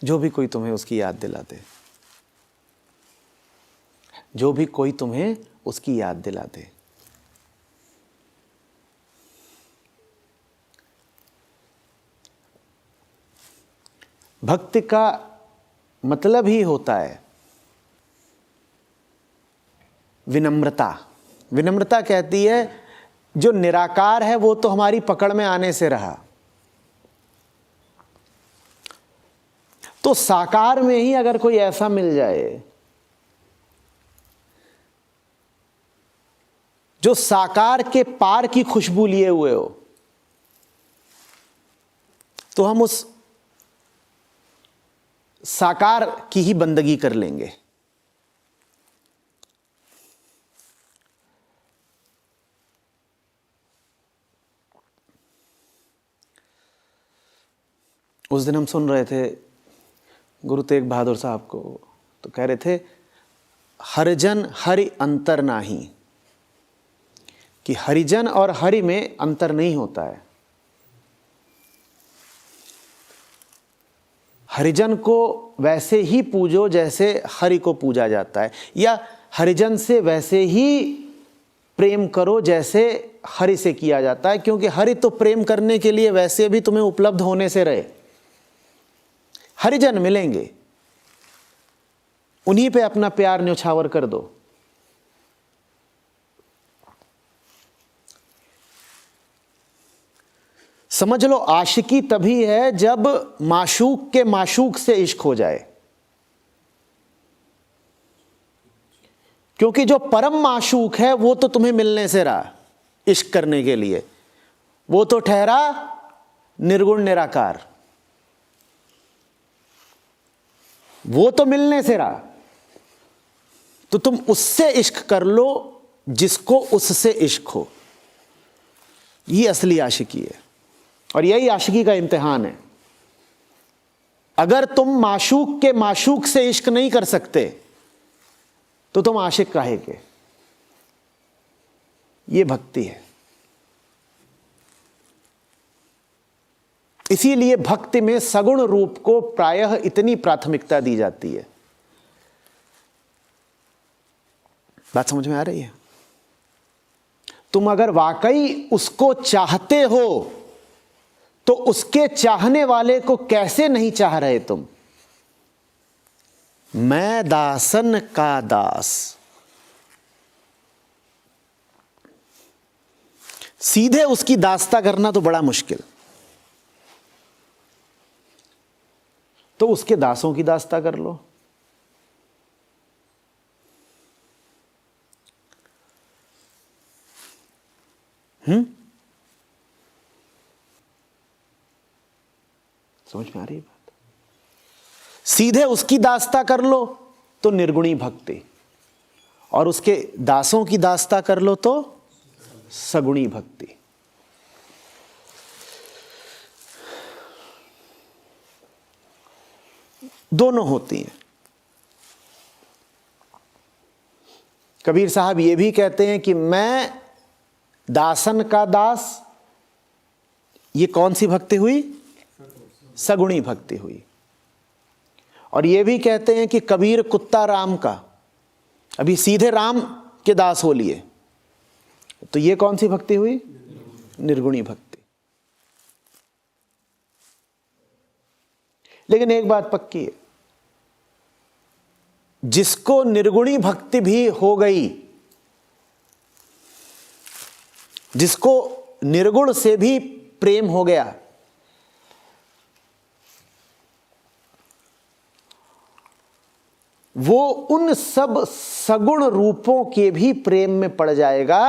जो भी कोई तुम्हें उसकी याद दिला दे, जो भी कोई तुम्हें उसकी याद दिला दे। भक्ति का मतलब ही होता है विनम्रता। विनम्रता कहती है जो निराकार है वो तो हमारी पकड़ में आने से रहा, तो साकार में ही अगर कोई ऐसा मिल जाए जो साकार के पार की खुशबू लिए हुए हो, तो हम उस साकार की ही बंदगी कर लेंगे। उस दिन हम सुन रहे थे गुरु तेग बहादुर साहब को, तो कह रहे थे हरिजन हरि अंतर नाही, कि हरिजन और हरि में अंतर नहीं होता है। हरिजन को वैसे ही पूजो जैसे हरि को पूजा जाता है, या हरिजन से वैसे ही प्रेम करो जैसे हरि से किया जाता है, क्योंकि हरि तो प्रेम करने के लिए वैसे भी तुम्हें उपलब्ध होने से रहे। हरिजन मिलेंगे, उन्हीं पे अपना प्यार न्योछावर कर दो। समझ लो आशिकी तभी है जब माशूक के माशूक से इश्क हो जाए, क्योंकि जो परम माशूक है वो तो तुम्हें मिलने से रहा इश्क करने के लिए, वो तो ठहरा निर्गुण निराकार, वो तो मिलने से रहा। तो तुम उससे इश्क कर लो जिसको उससे इश्क हो। ये असली आशिकी है और यही आशिकी का इम्तिहान है। अगर तुम माशूक के माशूक से इश्क नहीं कर सकते तो तुम आशिक काहे के। ये भक्ति है। इसीलिए भक्ति में सगुण रूप को प्रायः इतनी प्राथमिकता दी जाती है। बात समझ में आ रही है? तुम अगर वाकई उसको चाहते हो तो उसके चाहने वाले को कैसे नहीं चाह रहे तुम। मैं दासन का दास, सीधे उसकी दास्ता करना तो बड़ा मुश्किल, तो उसके दासों की दास्ता कर लो। समझ में आ रही है बात? सीधे उसकी दास्ता कर लो तो निर्गुणी भक्ति, और उसके दासों की दास्ता कर लो तो सगुणी भक्ति। दोनों होती हैं। कबीर साहब ये भी कहते हैं कि मैं दासन का दास, ये कौन सी भक्ति हुई? सगुणी भक्ति हुई। और ये भी कहते हैं कि कबीर कुत्ता राम का, अभी सीधे राम के दास हो लिए, तो ये कौन सी भक्ति हुई? निर्गुणी भक्ति। लेकिन एक बात पक्की है, जिसको निर्गुणी भक्ति भी हो गई, जिसको निर्गुण से भी प्रेम हो गया, वो उन सब सगुण रूपों के भी प्रेम में पड़ जाएगा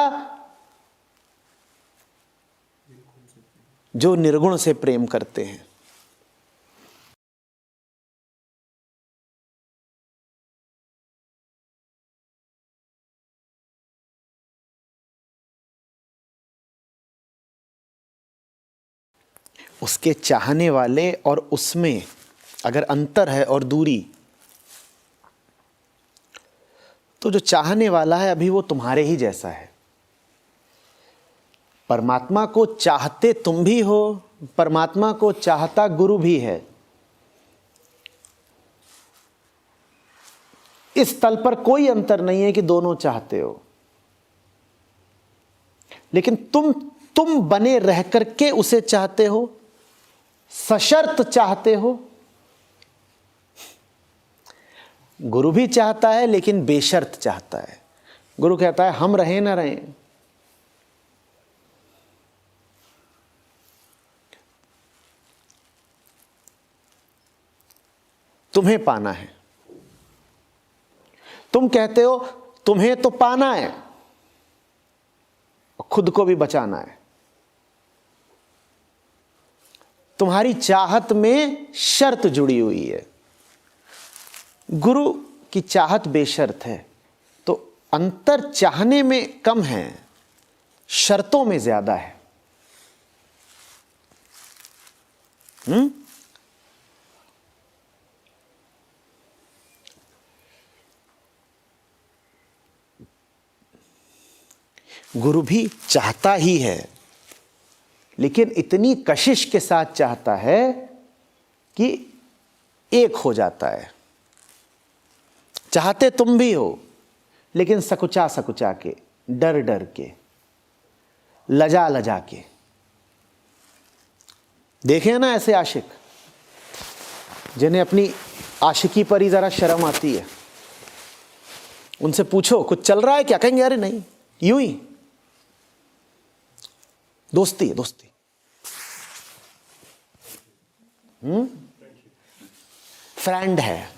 जो निर्गुण से प्रेम करते हैं। उसके चाहने वाले और उसमें अगर अंतर है और दूरी, तो जो चाहने वाला है अभी वो तुम्हारे ही जैसा है। परमात्मा को चाहते तुम भी हो, परमात्मा को चाहता गुरु भी है, इस तल पर कोई अंतर नहीं है कि दोनों चाहते हो, लेकिन तुम बने रह करके उसे चाहते हो, सशर्त चाहते हो। गुरु भी चाहता है लेकिन बेशर्त चाहता है। गुरु कहता है हम रहें ना रहें, तुम्हें पाना है। तुम कहते हो तुम्हें तो पाना है, खुद को भी बचाना है। तुम्हारी चाहत में शर्त जुड़ी हुई है। गुरु की चाहत बेशर्त है, तो अंतर चाहने में कम है, शर्तों में ज्यादा है। गुरु भी चाहता ही है, लेकिन इतनी कशिश के साथ चाहता है कि एक हो जाता है। चाहते तुम भी हो, लेकिन सकुचा सकुचा के, डर डर के, लजा लजा के। देखे ना ऐसे आशिक जिन्हें अपनी आशिकी पर ही जरा शर्म आती है। उनसे पूछो कुछ चल रहा है क्या, कहेंगे अरे नहीं, यूं ही दोस्ती है, दोस्ती। फ्रेंड है।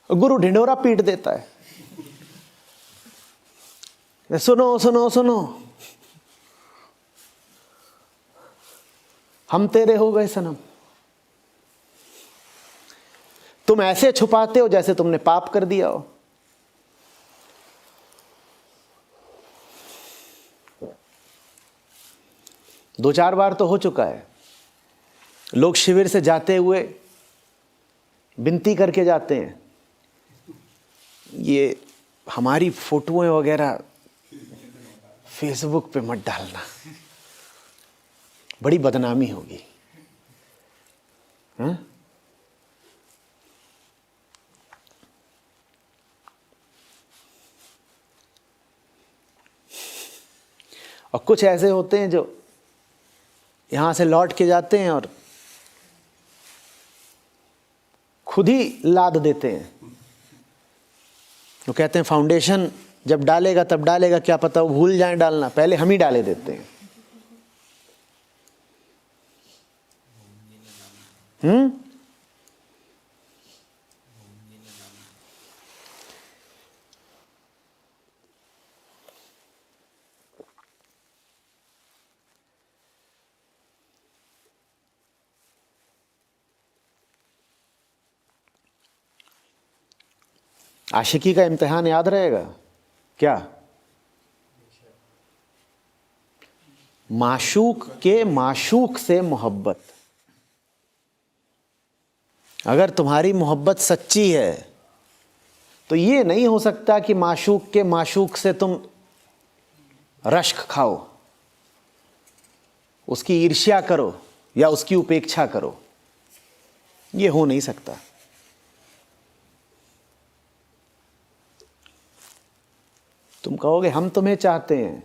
गुरु ढिंढोरा पीट देता है, सुनो सुनो सुनो, हम तेरे हो गए सनम। तुम ऐसे छुपाते हो जैसे तुमने पाप कर दिया हो। दो चार बार तो हो चुका है। लोग शिविर से जाते हुए विनती करके जाते हैं, ये हमारी फोटोएं वगैरह फेसबुक पे मत डालना, बड़ी बदनामी होगी। हाँ? और कुछ ऐसे होते हैं जो यहां से लौट के जाते हैं और खुद ही लाद देते हैं। वो कहते हैं फाउंडेशन जब डालेगा तब डालेगा, क्या पता वो भूल जाए डालना, पहले हम ही डाले देते हैं। आशिकी का इम्तिहान याद रहेगा क्या? माशूक के माशूक से मोहब्बत। अगर तुम्हारी मोहब्बत सच्ची है तो ये नहीं हो सकता कि माशूक के माशूक से तुम रश्क खाओ, उसकी ईर्ष्या करो या उसकी उपेक्षा करो। ये हो नहीं सकता। तुम कहोगे हम तुम्हें चाहते हैं,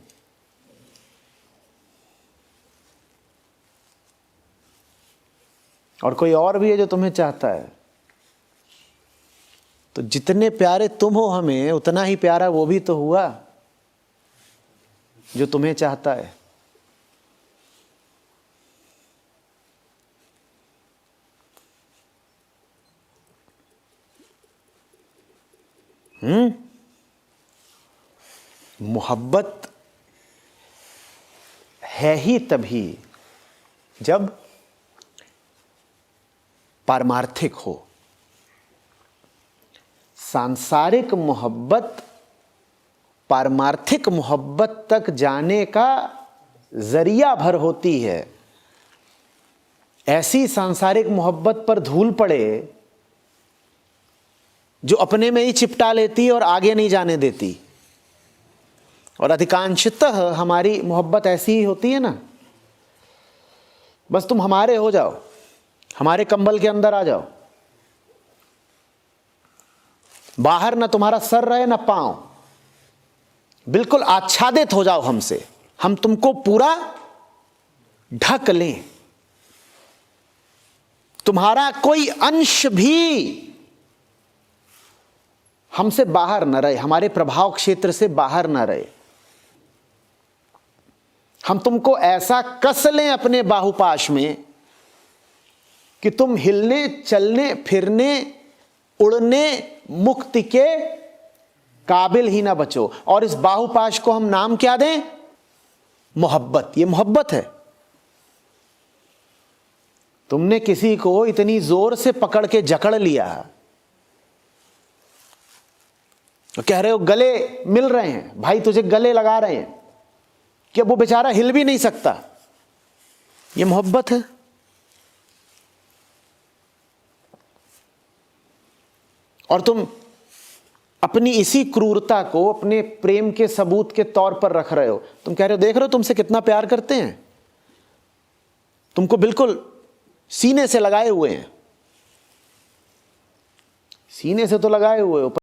और कोई और भी है जो तुम्हें चाहता है, तो जितने प्यारे तुम हो हमें, उतना ही प्यारा वो भी तो हुआ जो तुम्हें चाहता है। मोहब्बत है ही तभी जब पारमार्थिक हो। सांसारिक मोहब्बत पारमार्थिक मोहब्बत तक जाने का जरिया भर होती है। ऐसी सांसारिक मोहब्बत पर धूल पड़े जो अपने में ही चिपटा लेती है और आगे नहीं जाने देती। और अधिकांशतः हमारी मोहब्बत ऐसी ही होती है ना, बस तुम हमारे हो जाओ, हमारे कंबल के अंदर आ जाओ, बाहर ना तुम्हारा सर रहे ना पांव, बिल्कुल आच्छादित हो जाओ हमसे, हम तुमको पूरा ढक लें, तुम्हारा कोई अंश भी हमसे बाहर न रहे, हमारे प्रभाव क्षेत्र से बाहर न रहे। हम तुमको ऐसा कस लें अपने बाहुपाश में कि तुम हिलने, चलने, फिरने, उड़ने, मुक्ति के काबिल ही ना बचो। और इस बाहुपाश को हम नाम क्या दें? मोहब्बत। ये मोहब्बत है। तुमने किसी को इतनी जोर से पकड़ के जकड़ लिया, तो कह रहे हो गले मिल रहे हैं, भाई तुझे गले लगा रहे हैं, कि अब वो बेचारा हिल भी नहीं सकता। ये मोहब्बत है। और तुम अपनी इसी क्रूरता को अपने प्रेम के सबूत के तौर पर रख रहे हो। तुम कह रहे हो देख रहे हो तुमसे कितना प्यार करते हैं, तुमको बिल्कुल सीने से लगाए हुए हैं, सीने से तो लगाए हुए हो।